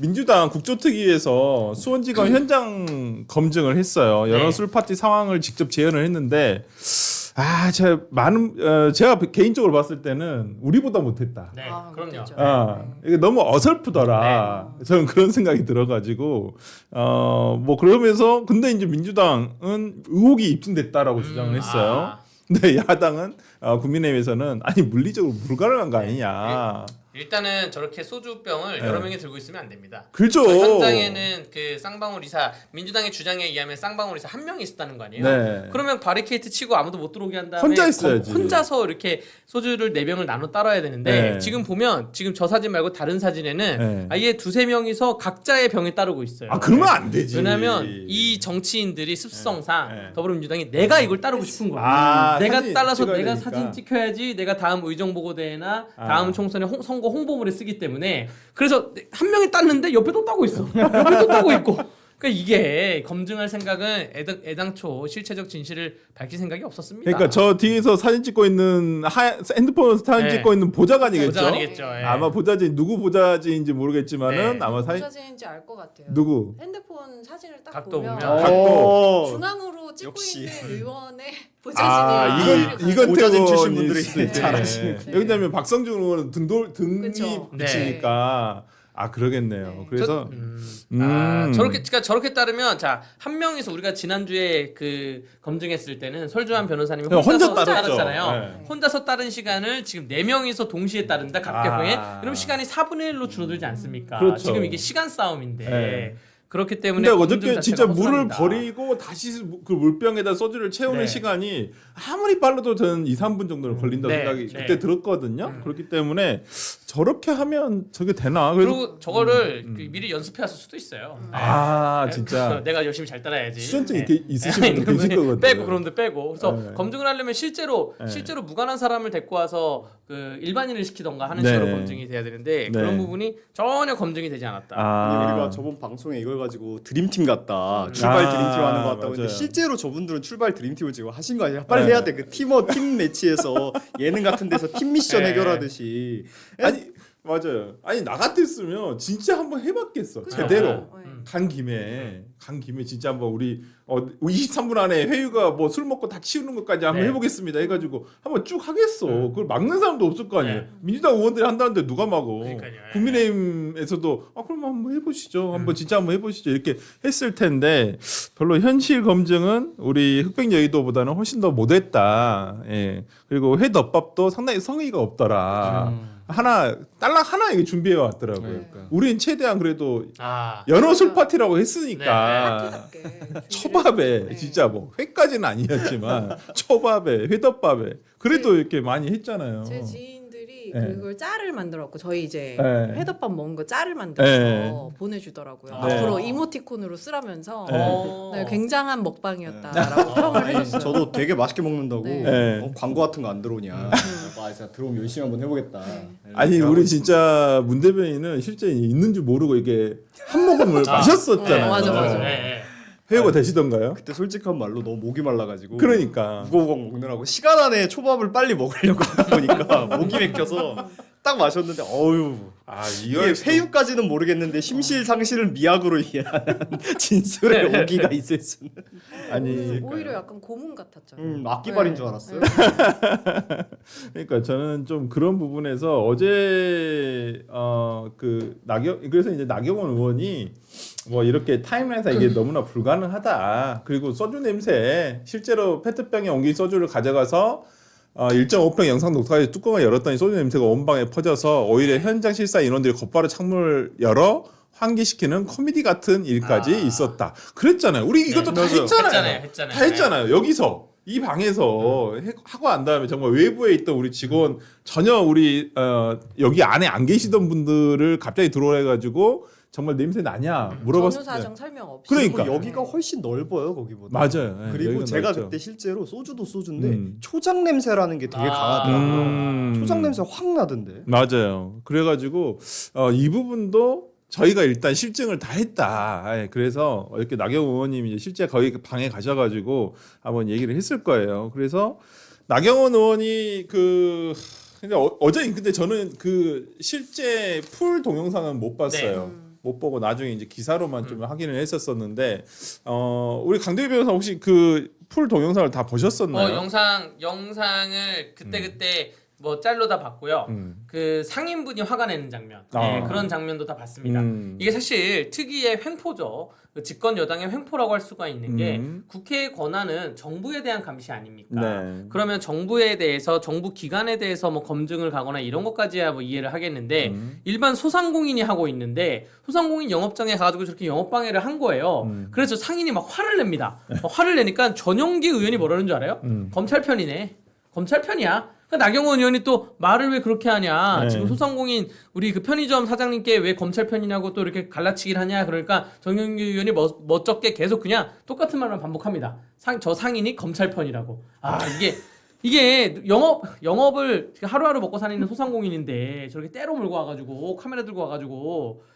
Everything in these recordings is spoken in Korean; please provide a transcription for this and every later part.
민주당 국조특위에서 수원지검 현장 검증을 했어요. 여러 네. 술파티 상황을 직접 재현을 했는데 제가 개인적으로 봤을 때는 우리보다 못했다. 네, 아, 그럼요. 그렇겠죠. 이게 너무 어설프더라. 저는 그런 생각이 들어가지고 뭐 그러면서 근데 이제 민주당은 의혹이 입증됐다라고 주장을 했어요. 근데 야당은 국민의힘에서는 아니 물리적으로 불가능한 거 아니냐. 일단은 저렇게 소주병을 네. 여러 명이 들고 있으면 안 됩니다. 그렇죠. 현장에는 그 쌍방울 이사 민주당의 주장에 의하면 쌍방울 이사 한 명이 있었다는 거 아니에요? 네. 그러면 바리케이트 치고 아무도 못 들어오게 한 다음에 혼자 있어야지. 혼자서 이렇게 소주를 4병을 나눠 따라야 되는데 네. 지금 보면 지금 저 사진 말고 다른 사진에는 네. 아예 두세 명이서 각자의 병에 따르고 있어요. 그러면 안 되지. 왜냐면 이 정치인들이 습성상 네. 더불어민주당이 내가 이걸 따르고 싶은 거야. 내가 사진 따라서 찍어야 내가 되니까. 사진 찍혀야지 내가 다음 의정보고대회나 다음 총선에 선거 홍보물에 쓰기 때문에 그래서 한 명이 땄는데 옆에 또 따고 있어. 옆에 또 따고 있고. 그러니까 이게 검증할 생각은 애당초 실체적 진실을 밝힐 생각이 없었습니다. 그러니까 저 뒤에서 사진 찍고 있는 핸드폰으로 사진 네. 찍고 있는 보좌관이겠죠. 보좌관이겠죠. 예. 아마 보좌진 누구 보좌진인지 모르겠지만은 네. 아마 사진인지 알 것 같아요. 누구? 핸드폰 사진을 딱 각도 보면 보면. 각도. 중앙으로 찍고 역시. 있는 의원의 보좌진이 이건 보좌진 출신 태권일 분들이 수도 있겠네. 잘하시는 네. 여기 되면 박성준 의원은 등이 그쵸. 붙이니까 그러겠네요. 네. 그래서 저렇게 따르면 한 명이서 우리가 지난주에 그 검증했을 때는 설주환 변호사님이 그냥 혼자 혼자서 따랐죠. 따랐잖아요. 네. 혼자서 따른 시간을 지금 4명이서 동시에 따른다 각각에 그럼 시간이 4분의 1로 줄어들지 않습니까? 그렇죠. 지금 이게 시간 싸움인데 네. 그렇기 때문에 근데 검증 어저께 자체가 진짜 물을 허술합니다. 버리고 다시 그 물병에다 소주를 채우는 네. 시간이 아무리 빨라도 저는 2, 3분 정도는 걸린다고 네. 생각이 네. 그때 들었거든요. 그렇기 때문에 저렇게 하면 저게 되나? 그리고 저거를 그 미리 연습해 왔을 수도 있어요. 진짜 내가 열심히 잘 따라야지. 수전증 네. 이렇게 있으신 분들 계실 거거든요. 빼고 그런데 빼고 그래서 네. 검증을 하려면 실제로 무관한 사람을 데리고 와서 그 일반인을 시키던가 하는 네. 식으로 검증이 돼야 되는데 네. 그런 부분이 전혀 검증이 되지 않았다. 아니, 우리가 저번 방송에 이걸 가지고 드림팀 같다 출발 드림팀 하는 것 같다고 맞아요. 했는데 실제로 저분들은 출발 드림팀을 지금 하신 거 아니야? 빨리 해야 돼. 그 팀 매치에서 예능 같은 데서 팀 미션 네. 해결하듯이 아니 맞아요. 아니 나 같았으면 진짜 한번 해봤겠어. 그죠? 제대로 네. 간 김에 진짜 한번 우리 23분 안에 회유가 뭐 술 먹고 다 치우는 것까지 한번 네. 해보겠습니다 해가지고 한번 쭉 하겠어. 그걸 막는 사람도 없을 거 아니에요. 네. 민주당 의원들이 한다는데 누가 막어. 그러니까요. 국민의힘에서도 그럼 한번 해보시죠. 진짜 한번 해보시죠. 이렇게 했을 텐데 별로 현실 검증은 우리 흑백 여의도보다는 훨씬 더 못했다. 예. 그리고 회덮밥도 상당히 성의가 없더라. 딸랑 하나 이게 준비해 왔더라고요. 네. 우린 최대한 그래도 아, 연어 술 파티라고 했으니까 파티답게 초밥에 네. 진짜 뭐 회까지는 아니었지만 초밥에 회덮밥에 그래도 이렇게 많이 했잖아요. 제 지인들이 네. 그걸 짤을 만들었고 저희 이제 네. 회덮밥 먹은 거 짤을 만들어서 네. 보내주더라고요. 네. 앞으로 이모티콘으로 쓰라면서 네. 네, 굉장한 먹방이었다라고 평을 아니, 해줬어요. 저도 되게 맛있게 먹는다고 네. 광고 같은 거 안 들어오냐. 진짜 들어오면 열심히 한번 해보겠다. 아니 우리 진짜 문 대변인은 실제 있는 줄 모르고 이게 한 모금을 마셨었잖아요. 맞아. 네. 회유가 되시던가요? 그때 솔직한 말로 너무 목이 말라가지고 그러니까 우거우거 먹느라고 시간 안에 초밥을 빨리 먹으려고 하다 보니까 목이 맥혀서 딱 마셨는데 어휴 이게 회유까지는 모르겠는데 심실상실을 미학으로 이해하는 진술의 오기가 있을 수는 아니 오히려 약간 고문 같았잖아요. 악기발인 네. 줄 알았어요. 그러니까 저는 좀 그런 부분에서 어제 그래서 이제 나경원 의원이 뭐 이렇게 타임라인에서 이게 너무나 불가능하다. 그리고 소주 냄새 실제로 페트병에 옮긴 소주를 가져가서 1.5평 영상 녹화에 뚜껑을 열었더니 소주 냄새가 온 방에 퍼져서 오히려 현장 실사 인원들이 곧바로 창문을 열어 환기시키는 코미디 같은 일까지 있었다. 그랬잖아요. 우리 이것도 다 했잖아요. 했잖아요. 다 했잖아요. 여기서 이 방에서 하고 난 다음에 정말 외부에 있던 우리 직원 전혀 우리 여기 안에 안 계시던 분들을 갑자기 들어와가지고 정말 냄새 나냐 물어봤을 때 전후사정 설명 없이. 그러니까. 그리고 여기가 훨씬 넓어요 거기보다. 맞아요. 네, 그리고 여기가 제가 넓죠. 그때 실제로 소주도 소주인데 음. 초장 냄새라는 게 되게 강하더라고요. 초장 냄새 확 나던데. 맞아요. 그래가지고 이 부분도 저희가 일단 실증을 다 했다. 예, 그래서 이렇게 나경원 의원님이 이제 실제 거기 방에 가셔가지고 한번 얘기를 했을 거예요. 그래서 나경원 의원이 근데 어제 근데 저는 그 실제 풀 동영상은 못 봤어요. 못 보고 나중에 이제 기사로만 좀 확인을 했었었는데 우리 강대규 변호사 혹시 그 풀 동영상을 다 보셨었나요? 영상을 그때 뭐 짤로 다 봤고요. 그 상인분이 화가 내는 장면, 네, 그런 장면도 다 봤습니다. 이게 사실 특유의 횡포죠. 그 집권 여당의 횡포라고 할 수가 있는 게 국회의 권한은 정부에 대한 감시 아닙니까? 네. 그러면 정부에 대해서 정부 기관에 대해서 뭐 검증을 가거나 이런 것까지야 뭐 이해를 하겠는데 일반 소상공인이 하고 있는데 소상공인 영업장에 가가지고 저렇게 영업 방해를 한 거예요. 그래서 상인이 막 화를 냅니다. 화를 내니까 전용기 의원이 뭐라는 줄 알아요? 검찰 편이네. 검찰 편이야. 나경원 의원이 또 말을 왜 그렇게 하냐. 네. 지금 소상공인 우리 그 편의점 사장님께 왜 검찰 편이냐고 또 이렇게 갈라치기를 하냐. 그러니까 정영규 의원이 멋쩍게 계속 그냥 똑같은 말만 반복합니다. 저 상인이 검찰 편이라고. 아 이게 영업을 하루하루 먹고 사는 소상공인인데 저렇게 때로 몰고 와가지고 카메라 들고 와가지고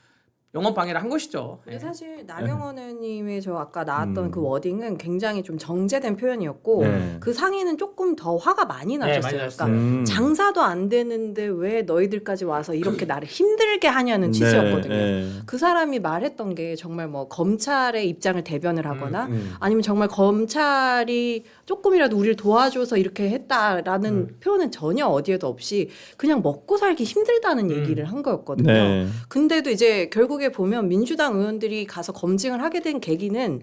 영업 방해를 한 것이죠. 근데 네. 사실 나경원 의원님의 저 아까 나왔던 그 워딩은 굉장히 좀 정제된 표현이었고 그 상인은 조금 더 화가 많이 나셨어요. 많이 그러니까 장사도 안 되는데 왜 너희들까지 와서 이렇게 나를 힘들게 하냐는 취지였거든요. 그 사람이 말했던 게 정말 뭐 검찰의 입장을 대변을 하거나 아니면 정말 검찰이 조금이라도 우리를 도와줘서 이렇게 했다라는 표현은 전혀 어디에도 없이 그냥 먹고 살기 힘들다는 얘기를 한 거였거든요. 네. 근데도 이제 결국에 보면 민주당 의원들이 가서 검증을 하게 된 계기는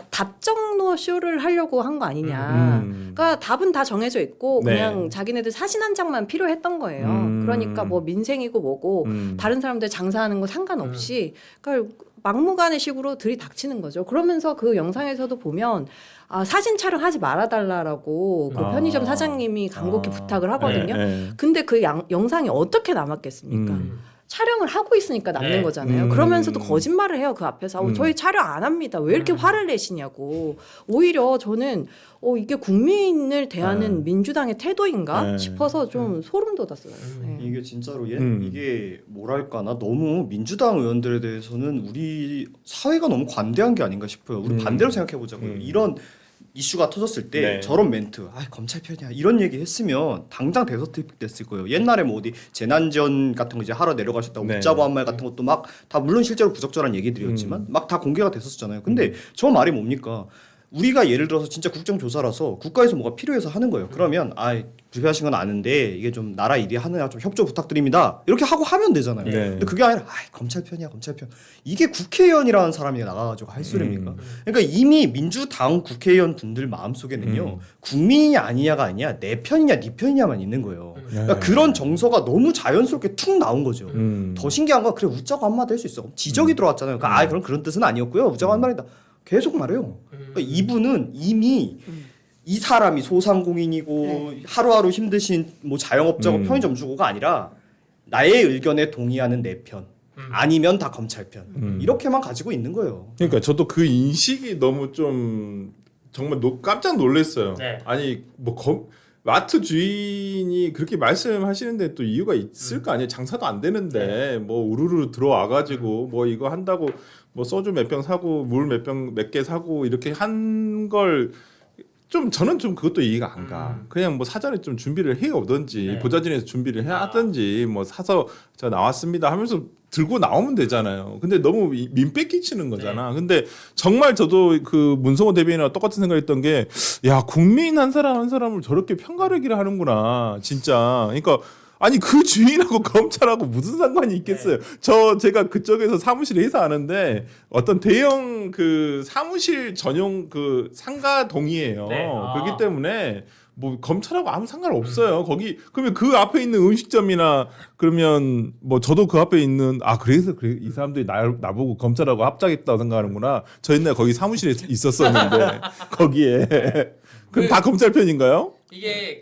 답정너 쇼를 하려고 한 거 아니냐. 그러니까 답은 다 정해져 있고 네. 그냥 자기네들 사진 한 장만 필요했던 거예요. 그러니까 뭐 민생이고 뭐고 다른 사람들 장사하는 거 상관없이 그러니까 막무가내 식으로 들이닥치는 거죠. 그러면서 그 영상에서도 보면 사진 촬영하지 말아달라고 그 편의점 사장님이 간곡히 부탁을 하거든요. 근데 그 영상이 어떻게 남았겠습니까? 촬영을 하고 있으니까 남는 거잖아요. 그러면서도 거짓말을 해요. 그 앞에서. 저희 촬영 안 합니다. 왜 이렇게 화를 내시냐고. 오히려 저는 이게 국민을 대하는 민주당의 태도인가 싶어서 좀 소름 돋았어요. 네. 이게 진짜로 이게 뭐랄까 나 너무 민주당 의원들에 대해서는 우리 사회가 너무 관대한 게 아닌가 싶어요. 우리 반대로 생각해 보자고요. 이런 이슈가 터졌을 때 네. 저런 멘트, 검찰 편이야 이런 얘기 했으면 당장 대서특 됐을 거예요. 옛날에 뭐 어디 재난지원 같은 거 이제 하러 내려가셨다고 네. 웃자고 한 말 같은 것도 막 다 물론 실제로 부적절한 얘기들이었지만 막 다 공개가 됐었잖아요. 근데 저 말이 뭡니까? 우리가 예를 들어서 진짜 국정조사라서 국가에서 뭐가 필요해서 하는 거예요. 그러면 불편하신 건 아는데 이게 좀 나라 일이 하느라 좀 협조 부탁드립니다. 이렇게 하고 하면 되잖아요. 네. 근데 그게 아니라 검찰 편이야 검찰 편. 이게 국회의원이라는 사람이 나가가지고 할 소리입니까? 그러니까 이미 민주당 국회의원 분들 마음속에는요. 국민이 아니냐가 아니야 내 편이냐 네 편이냐만 있는 거예요. 그러니까 그런 정서가 너무 자연스럽게 툭 나온 거죠. 더 신기한 건 그래 웃자고 한마디 할 수 있어. 지적이 들어왔잖아요. 그러니까 그런 뜻은 아니었고요. 웃자고 한 말이다. 계속 말해요. 그러니까 이분은 이미 이 사람이 소상공인이고 하루하루 힘드신 뭐 자영업자고 편의점 주고가 아니라 나의 의견에 동의하는 내 편. 아니면 다 검찰 편. 이렇게만 가지고 있는 거예요. 그러니까 저도 그 인식이 너무 좀 정말 깜짝 놀랐어요. 네. 아니 뭐 마트 주인이 그렇게 말씀하시는데 또 이유가 있을 거 아니에요. 장사도 안 되는데 뭐 우르르 들어와가지고 뭐 이거 한다고 뭐 소주 몇 병 사고 물 몇 개 사고 이렇게 한 걸 좀 저는 좀 그것도 이해가 안 가. 그냥 뭐 사전에 좀 준비를 해 오든지 보좌진에서 준비를 해 하든지 뭐 사서 저 나왔습니다 하면서 들고 나오면 되잖아요. 근데 너무 민폐 끼치는 거잖아. 근데 정말 저도 그 문성호 대변인이랑 똑같은 생각했던 게 야 국민 한 사람 한 사람을 저렇게 편가르기를 하는구나 진짜. 그러니까 아니 그 주인하고 검찰하고 무슨 상관이 있겠어요. 제가 그쪽에서 사무실에 회사하는데 어떤 대형 그 사무실 전용 그 상가 동이에요. 네. 그렇기 때문에 뭐 검찰하고 아무 상관 없어요. 거기 그러면 그 앞에 있는 음식점이나 그러면 뭐 저도 그 앞에 있는 그래서 이 사람들이 나보고 검찰하고 합작했다고 생각하는구나. 저 옛날 거기 사무실에 있었었는데 거기에 그럼 다 검찰 편인가요? 이게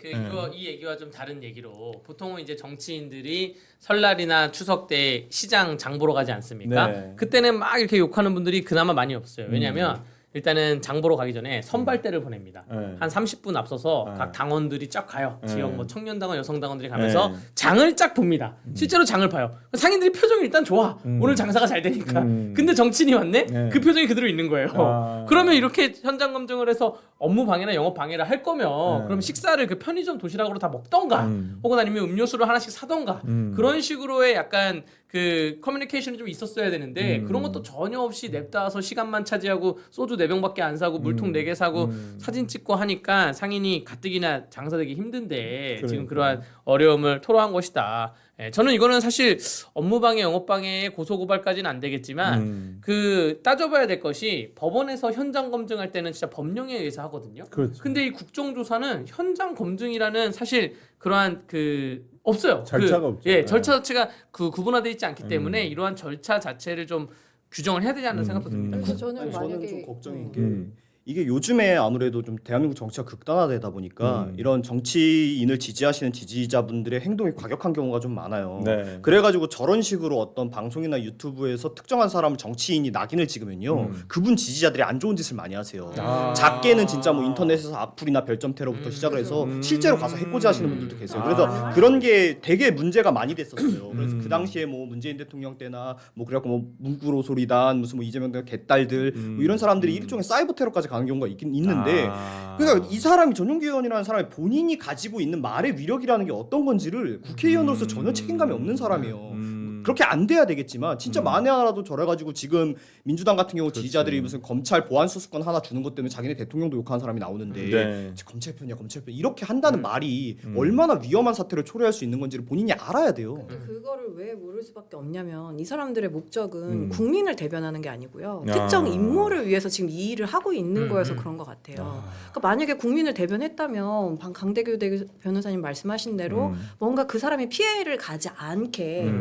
이 얘기와 좀 다른 얘기로 보통은 이제 정치인들이 설날이나 추석 때 시장 장 보러 가지 않습니까? 네. 그때는 막 이렇게 욕하는 분들이 그나마 많이 없어요. 왜냐하면 일단은 장 보러 가기 전에 선발대를 보냅니다. 네. 한 30분 앞서서 네. 각 당원들이 쫙 가요. 네. 지역 뭐 청년당원, 여성당원들이 가면서 네. 장을 쫙 봅니다. 실제로 장을 봐요. 상인들이 표정이 일단 좋아. 오늘 장사가 잘 되니까. 근데 정치인이 왔네? 네. 그 표정이 그대로 있는 거예요. 그러면 이렇게 현장 검증을 해서 업무 방해나 영업 방해를 할 거면 그럼 식사를 그 편의점 도시락으로 다 먹던가 혹은 아니면 음료수를 하나씩 사던가 그런 식으로의 약간 그 커뮤니케이션이 좀 있었어야 되는데 그런 것도 전혀 없이 냅다서 시간만 차지하고 소주 4병밖에 안 사고 물통 4개 사고 사진 찍고 하니까 상인이 가뜩이나 장사되기 힘든데 지금 그러한 어려움을 토로한 것이다. 예, 저는 이거는 사실 업무방해, 영업방해, 고소고발까지는 안 되겠지만 그 따져봐야 될 것이 법원에서 현장 검증할 때는 진짜 법령에 의해서 하거든요. 그렇죠. 근데 이 국정조사는 현장 검증이라는 사실 그러한 그 없어요. 절차가 없죠. 예, 절차 자체가 그 구분화되어 있지 않기 때문에 이러한 절차 자체를 좀 규정을 해야 되지 않는 생각도 듭니다. 그래서 저는 아니, 만약에 저는 좀 걱정인 게 음. 이게 요즘에 아무래도 좀 대한민국 정치가 극단화되다 보니까 이런 정치인을 지지하시는 지지자분들의 행동이 과격한 경우가 좀 많아요. 네. 그래가지고 저런 식으로 어떤 방송이나 유튜브에서 특정한 사람을 정치인이 낙인을 찍으면요, 그분 지지자들이 안 좋은 짓을 많이 하세요. 작게는 진짜 뭐 인터넷에서 악플이나 별점 테러부터 시작을 해서 실제로 가서 해코지하시는 분들도 계세요. 그래서 그런 게 되게 문제가 많이 됐었어요. 그래서 그 당시에 뭐 문재인 대통령 때나 뭐 그래갖고 뭐 무구로 소리단 무슨 뭐 이재명 대 개딸들 뭐 이런 사람들이 일종의 사이버 테러까지 가는 경우가 있긴 있는데, 그러니까 이 사람이 전용기 의원이라는 사람이 본인이 가지고 있는 말의 위력이라는 게 어떤 건지를 국회의원으로서 전혀 책임감이 없는 사람이에요. 그렇게 안 돼야 되겠지만 진짜 만에 하나라도 저래가지고 지금 민주당 같은 경우 지지자들이 무슨 검찰 보안 수수권 하나 주는 것 때문에 자기네 대통령도 욕하는 사람이 나오는데 네. 검찰 편이야 검찰 편 이렇게 한다는 말이 얼마나 위험한 사태를 초래할 수 있는 건지를 본인이 알아야 돼요. 근데 그거를 왜 모를 수밖에 없냐면 이 사람들의 목적은 국민을 대변하는 게 아니고요. 특정 인물을 위해서 지금 이 일을 하고 있는 거여서 그런 것 같아요. 그러니까 만약에 국민을 대변했다면 강대규 변호사님 말씀하신 대로 뭔가 그 사람이 피해를 가지 않게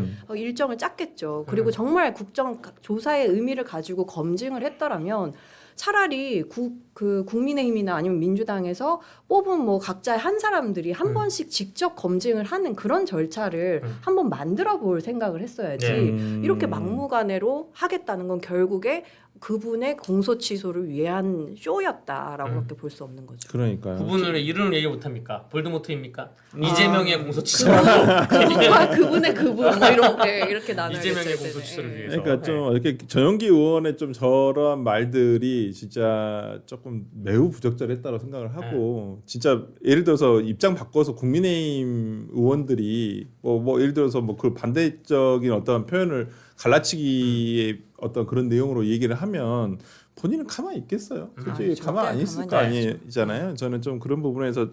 일정을 짰겠죠. 그리고 정말 국정조사의 의미를 가지고 검증을 했더라면 차라리 국민의힘이나 아니면 민주당에서 뽑은 뭐 각자의 한 사람들이 한 번씩 직접 검증을 하는 그런 절차를 한번 만들어 볼 생각을 했어야지. 이렇게 막무가내로 하겠다는 건 결국에 그분의 공소 취소를 위한 쇼였다라고밖에 볼 수 없는 거죠. 그러니까요. 그분을 이름을 얘기 못합니까? 볼드모트입니까? 이재명의 공소취소. 그분의 그분 뭐 이렇게 나눠야 이재명의 공소취소를 위해서. 그러니까 좀 이렇게 전용기 의원의 좀 저런 말들이 진짜 조금 매우 부적절했다고 생각을 하고 진짜 예를 들어서 입장 바꿔서 국민의힘 의원들이 뭐 예를 들어서 뭐 그 반대적인 어떤 표현을 갈라치기의 어떤 그런 내용으로 얘기를 하면 본인은 가만히 있겠어요. 솔직히 가만 안 있을 거 아니잖아요. 저는 좀 그런 부분에서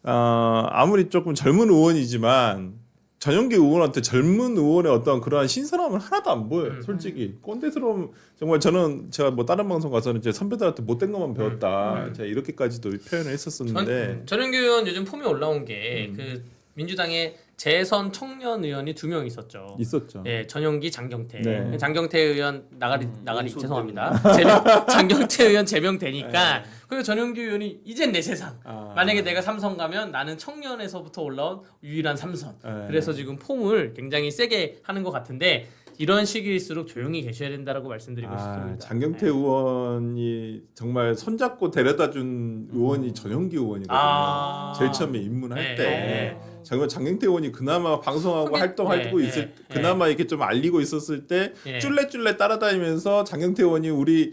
아무리 조금 젊은 의원이지만 전용기 의원한테 젊은 의원의 어떤 그러한 신선함은 하나도 안 보여요. 솔직히 꼰대스러움 정말 제가 뭐 다른 방송 가서는 제 선배들한테 못된 것만 배웠다. 제가 이렇게까지도 표현을 했었었는데 전용기 의원 요즘 폼이 올라온 게 그 민주당의 재선 청년 의원이 2명 있었죠. 있었죠. 예, 전용기, 장경태. 네. 장경태 의원 나가리 죄송합니다. 장경태 의원 제명되니까 그리고 전용기 의원이 이젠 내 세상. 만약에 내가 삼선 가면 나는 청년에서부터 올라온 유일한 삼선. 그래서 지금 폼을 굉장히 세게 하는 것 같은데 이런 시기일수록 조용히 계셔야 된다라고 말씀드리고 싶습니다. 장경태 의원이 정말 손잡고 데려다준 의원이 전용기 의원이거든요. 제일 처음에 입문할 때. 정말 장경태 의원이 그나마 방송하고 활동하고 있을 그나마 이렇게 좀 알리고 있었을 때 쫄래쫄래 따라다니면서 장경태 의원이 우리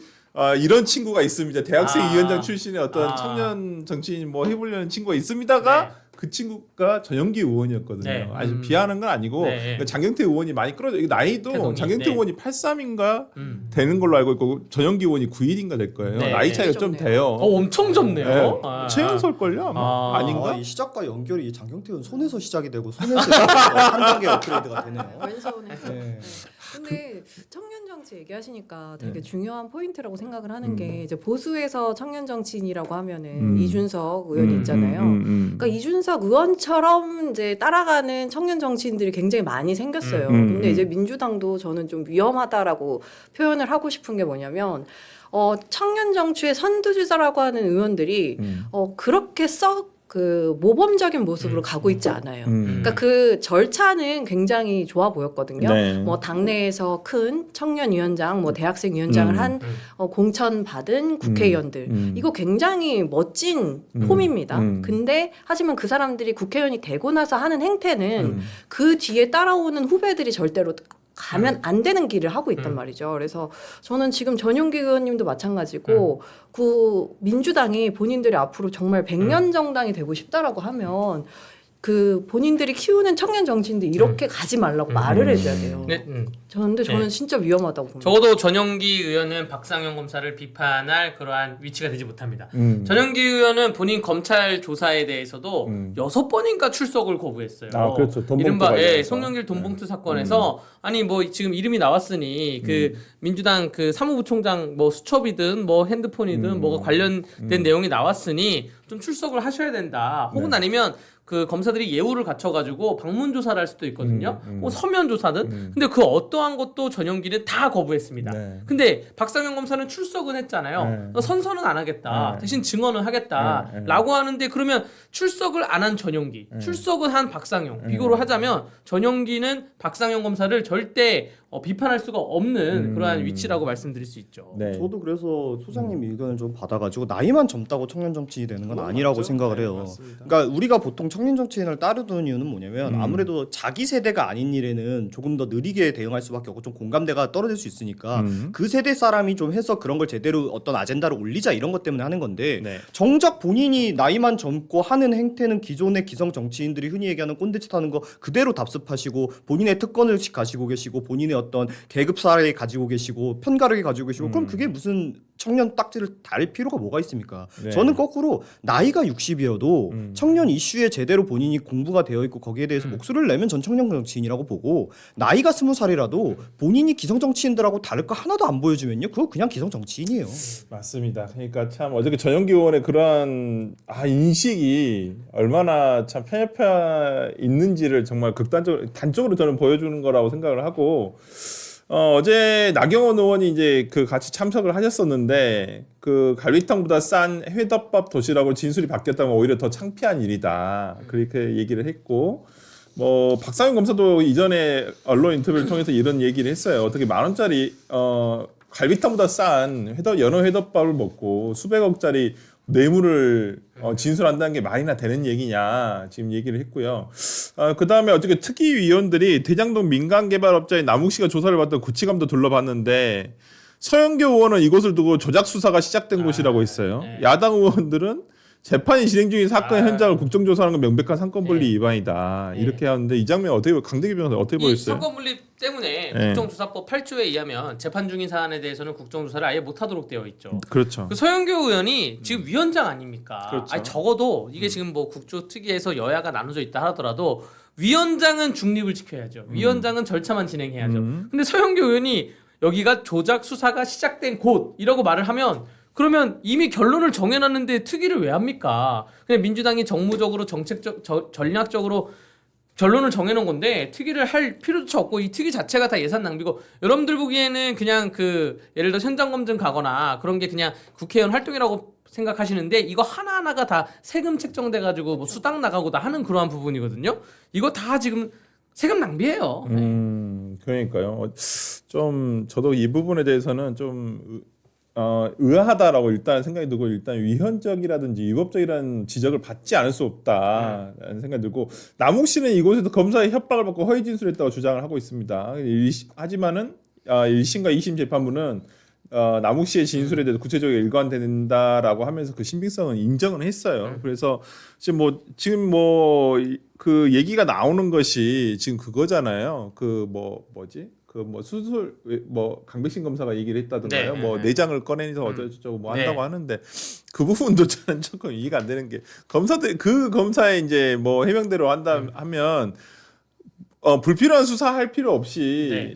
이런 친구가 있습니다. 대학생 위원장 출신의 어떤 청년 정치인 뭐 해보려는 친구가 있습니다가 그 친구가 전용기 의원이었거든요. 아주 비하하는 건 아니고 그러니까 장경태 의원이 많이 끌어져. 나이도 태동이, 장경태 의원이 83인가 되는 걸로 알고 있고 전용기 의원이 91인가 될 거예요. 나이 차이가 좀 돼요. 엄청 젊네요. 최연소일 걸요 아마 아닌가? 이 시작과 연결이 장경태 의원 손에서 시작이 되고 손에서 한 단계 업그레이드가 되네요. 왼손에서. 근데 청년 정치 얘기하시니까 되게 중요한 포인트라고 생각을 하는 게 이제 보수에서 청년 정치인이라고 하면은 이준석 의원이 있잖아요. 그러니까 이준석 의원처럼 이제 따라가는 청년 정치인들이 굉장히 많이 생겼어요. 근데 이제 민주당도 저는 좀 위험하다라고 표현을 하고 싶은 게 뭐냐면 청년 정치의 선두주자라고 하는 의원들이 그렇게 그 모범적인 모습으로 가고 있지 않아요. 그러니까 그 절차는 굉장히 좋아 보였거든요. 뭐 당내에서 큰 청년위원장, 뭐 대학생위원장을 한 공천 받은 국회의원들 이거 굉장히 멋진 폼입니다. 근데 하지만 그 사람들이 국회의원이 되고 나서 하는 행태는 그 뒤에 따라오는 후배들이 절대로 가면 안 되는 길을 하고 있단 말이죠. 그래서 저는 지금 전용기 의원님도 마찬가지고 그 민주당이 본인들이 앞으로 정말 100년 정당이 되고 싶다라고 하면 그 본인들이 키우는 청년 정치인들 이렇게 가지 말라고 말을 해줘야 돼요. 네, 저는 진짜 위험하다고 봅니다. 적어도 전용기 의원은 박상현 검사를 비판할 그러한 위치가 되지 못합니다. 전용기 의원은 본인 검찰 조사에 대해서도 6번인가 출석을 거부했어요. 아, 그렇죠. 돈봉투 이른바 관련해서. 송영길 돈봉투 사건에서 아니 뭐 지금 이름이 나왔으니 그 민주당 그 사무부총장 뭐 수첩이든 뭐 핸드폰이든 뭐가 관련된 내용이 나왔으니 좀 출석을 하셔야 된다. 혹은 아니면 그 검사들이 예우를 갖춰가지고 방문 조사를 할 수도 있거든요. 뭐 서면 조사든. 근데 그 어떠한 것도 전용기는 다 거부했습니다. 네. 근데 박상현 검사는 출석은 했잖아요. 선서는 안 하겠다. 대신 증언을 하겠다. 라고 하는데 그러면 출석을 안 한 전용기, 출석을 한 박상현 비교를 하자면 전용기는 박상현 검사를 절대 비판할 수가 없는 그러한 위치라고 말씀드릴 수 있죠. 네. 저도 그래서 소장님 의견을 좀 받아가지고 나이만 젊다고 청년 정치인이 되는 건 아니라고 맞죠. 생각을 해요. 맞습니다. 그러니까 우리가 보통 청년 정치인을 따르는 이유는 뭐냐면 아무래도 자기 세대가 아닌 일에는 조금 더 느리게 대응할 수밖에 없고 좀 공감대가 떨어질 수 있으니까 그 세대 사람이 좀 해서 그런 걸 제대로 어떤 아젠다를 올리자 이런 것 때문에 하는 건데 네. 정작 본인이 나이만 젊고 하는 행태는 기존의 기성 정치인들이 흔히 얘기하는 꼰대짓 하는 거 그대로 답습하시고 본인의 특권을 가지고 계시고 본인의 어떤 계급 사례 가지고 계시고 편가르기 가지고 계시고 그럼 그게 무슨 청년 딱지를 달 필요가 뭐가 있습니까? 네. 저는 거꾸로 나이가 60이어도 청년 이슈에 제대로 본인이 공부가 되어 있고 거기에 대해서 목소리를 내면 전 청년 정치인이라고 보고 나이가 20살이라도 본인이 기성 정치인들하고 다를 거 하나도 안 보여주면요 그거 그냥 기성 정치인이에요. 맞습니다. 그러니까 참 어저께 전용기 의원의 그러한 인식이 얼마나 참 편협해 있는지를 정말 단적으로 저는 보여주는 거라고 생각을 하고 어제 나경원 의원이 이제 그 같이 참석을 하셨었는데 그 갈비탕보다 싼 회덮밥 도시락으로 진술이 바뀌었다면 오히려 더 창피한 일이다. 그렇게 얘기를 했고 뭐 박상현 검사도 이전에 언론 인터뷰를 통해서 이런 얘기를 했어요. 어떻게 10,000원짜리 갈비탕보다 싼 연어 회덮밥을 먹고 수백억짜리 뇌물을 진술한다는 게 말이나 되는 얘기냐 지금 얘기를 했고요. 그 다음에 어저께 특위위원들이 대장동 민간개발업자인 남욱 씨가 조사를 받던 구치감도 둘러봤는데 서영교 의원은 이것을 두고 조작 수사가 시작된 곳이라고 했어요. 네. 야당 의원들은 재판이 진행 중인 사건의 현장을 국정조사하는 건 명백한 상권분리 네. 위반이다. 네. 이렇게 하는데 이 장면 어떻게 강대기 변호사 어떻게 이 보였어요? 사건분리 때문에 네. 국정조사법 8조에 의하면 재판 중인 사안에 대해서는 국정조사를 아예 못하도록 되어 있죠. 그렇죠. 그 서영교 의원이 지금 위원장 아닙니까? 그렇죠. 아니 적어도 이게 지금 뭐 국조특위에서 여야가 나눠져 있다 하더라도 위원장은 중립을 지켜야죠. 위원장은 절차만 진행해야죠. 근데 서영교 의원이 여기가 조작 수사가 시작된 곳이라고 말을 하면 그러면 이미 결론을 정해놨는데 특위를 왜 합니까? 그냥 민주당이 정무적으로 전략적으로 결론을 정해놓은 건데 특위를 할 필요조차 없고 이 특위 자체가 다 예산 낭비고 여러분들 보기에는 그냥 그 예를 들어 현장 검증 가거나 그런 게 그냥 국회의원 활동이라고 생각하시는데 이거 하나하나가 다 세금 책정돼 가지고 뭐 수당 나가고 다 하는 그러한 부분이거든요. 이거 다 지금 세금 낭비예요. 그러니까요. 좀 저도 이 부분에 대해서는 좀 의아하다라고 일단 생각이 들고 일단 위헌적이라든지 위법적이라는 지적을 받지 않을 수 없다라는 생각이 들고 남욱 씨는 이곳에서 검사의 협박을 받고 허위 진술했다고 주장을 하고 있습니다. 하지만은 1심과 2심 재판부는 남욱 씨의 진술에 대해서 구체적으로 일관된다라고 하면서 그 신빙성은 인정은 했어요. 그래서 지금 그 얘기가 나오는 것이 지금 그거잖아요. 그 수술 강백신 검사가 얘기를 했다든가요. 네. 내장을 꺼내서 어쩌고 뭐 한다고 하는데 그 부분도 저는 조금 이해가 안 되는 게 검사들 그 검사에 이제 뭐 해명대로 하면 불필요한 수사할 필요 없이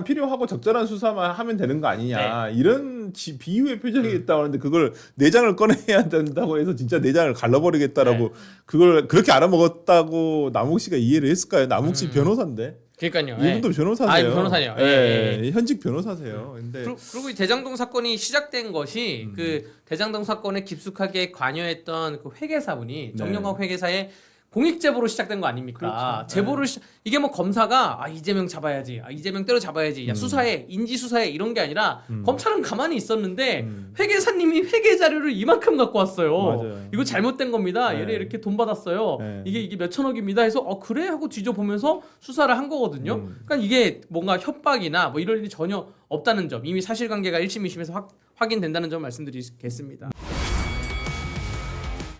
필요하고 적절한 수사만 하면 되는 거 아니냐 이런 비유의 표정이 있다고 하는데 그걸 내장을 꺼내야 된다고 해서 진짜 내장을 갈라버리겠다라고 그걸 그렇게 알아먹었다고 남욱 씨가 이해를 했을까요? 남욱 씨 변호사인데. 그러니까요. 이분도 변호사세요. 변호사네요. 현직 변호사세요. 근데 그리고 이 대장동 사건이 시작된 것이 그 대장동 사건에 깊숙하게 관여했던 그 회계사분이 정영학 회계사의 공익 제보로 시작된 거 아닙니까? 그렇죠. 제보를 이게 뭐 검사가 이재명 잡아야지, 이재명 때려 잡아야지, 야 수사해, 인지 수사해 이런 게 아니라 검찰은 가만히 있었는데 회계사님이 회계 자료를 이만큼 갖고 왔어요. 맞아요. 이거 잘못된 겁니다. 네. 얘네 이렇게 돈 받았어요. 네. 이게 몇 천억입니다. 해서 그래 하고 뒤져보면서 수사를 한 거거든요. 그러니까 이게 뭔가 협박이나 뭐 이럴 일이 전혀 없다는 점, 이미 사실관계가 1심, 2심에서 확인된다는 점 말씀드리겠습니다.